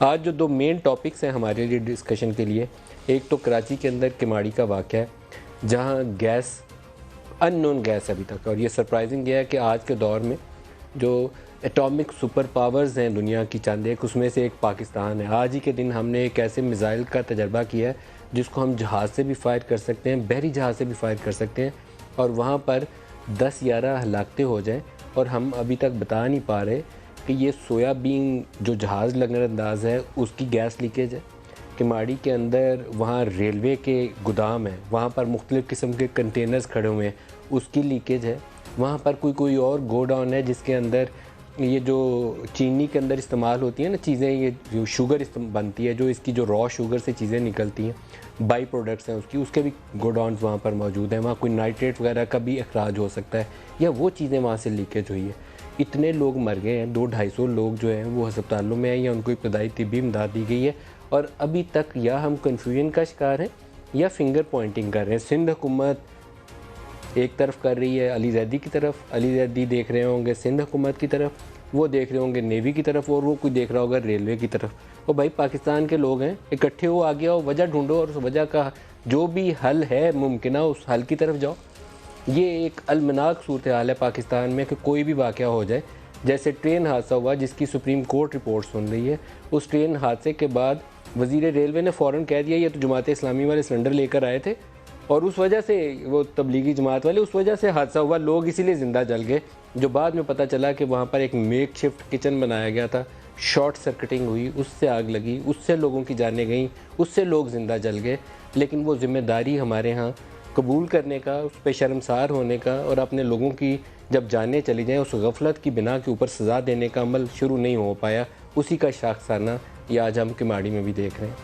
आज जो दो मेन टॉपिक्स हैं हमारे लिए डिस्कशन के लिए, एक तो कराची के अंदर किमाड़ी का वाक़या है जहां गैस अननोन गैस है अभी तक, और ये सरप्राइजिंग यह है कि आज के दौर में जो एटॉमिक सुपर पावर्स हैं दुनिया की चंद एक, उसमें से एक पाकिस्तान है। आज ही के दिन हमने एक ऐसे मिज़ाइल का तजर्बा किया है जिसको हम जहाज़ से भी फायर कर सकते हैं, बहरी जहाज़ से भी फायर कर सकते हैं, और वहाँ पर 10-11 हलाकतें हो जाएँ और हम अभी तक बता नहीं पा रहे कि ये सोयाबीन जो जहाज़ नज़रअंदाज है उसकी गैस लीकेज है। किमाड़ी के अंदर वहाँ रेलवे के गोदाम है, वहाँ पर मुख्तलिफ़ किस्म के कंटेनर्स खड़े हुए हैं, उसकी लीकेज है। वहाँ पर कोई और गोडाउन है जिसके अंदर ये जो चीनी के अंदर इस्तेमाल होती है ना चीज़ें, ये जो शुगर बनती है, जो इसकी जो रॉ शुगर से चीज़ें निकलती हैं, बाई प्रोडक्ट्स हैं उसके भी गोडाउन्स वहाँ पर मौजूद हैं। वहाँ कोई नाइट्रेट वगैरह का भी अखराज हो सकता है, या वो चीज़ें वहाँ से लीकेज हुई है। इतने लोग मर गए हैं, 200-250 लोग जो हैं वो अस्पतालों में हैं या उनको इब्तदाई तिब्बी इमदाद दी गई है, और अभी तक या हम कन्फ्यूजन का शिकार हैं या फिंगर पॉइंटिंग कर रहे हैं। सिंध हुकूमत एक तरफ कर रही है अली जैदी की तरफ, अली जैदी देख रहे होंगे सिंध हुकूमत की तरफ, वो देख रहे होंगे नेवी की तरफ, और वो कोई देख रहा होगा रेलवे की तरफ। और भाई पाकिस्तान के लोग हैं, इकट्ठे हो आगे आओ, वजह ढूंढो और उस वजह का जो भी हल है मुमकिन उस हल की तरफ जाओ। ये एक अलमनाक सूरत हाल है पाकिस्तान में कि कोई भी वाक़या हो जाए, जैसे ट्रेन हादसा हुआ जिसकी सुप्रीम कोर्ट रिपोर्ट सुन रही है, उस ट्रेन हादसे के बाद वज़ीर रेलवे ने फ़ौरन कह दिया ये तो जमात इस्लामी वाले सिलेंडर लेकर आए थे और उस वजह से वो तबलीगी जमात वाले, उस वजह से हादसा हुआ, लोग इसीलिए ज़िंदा जल गए। जो बाद में पता चला कि वहाँ पर एक मेक शिफ्ट किचन बनाया गया था, शॉर्ट सर्किटिंग हुई, उससे आग लगी, उससे लोगों की जानें गई, उससे लोग ज़िंदा जल गए। लेकिन वो ज़िम्मेदारी हमारे यहाँ कबूल करने का, उस पर शर्मसार होने का, और अपने लोगों की जब जानें चली जाएँ उस गफलत की बिना के ऊपर सज़ा देने का अमल शुरू नहीं हो पाया। उसी का शाखसाना ये आज हम किमाड़ी में भी देख रहे हैं।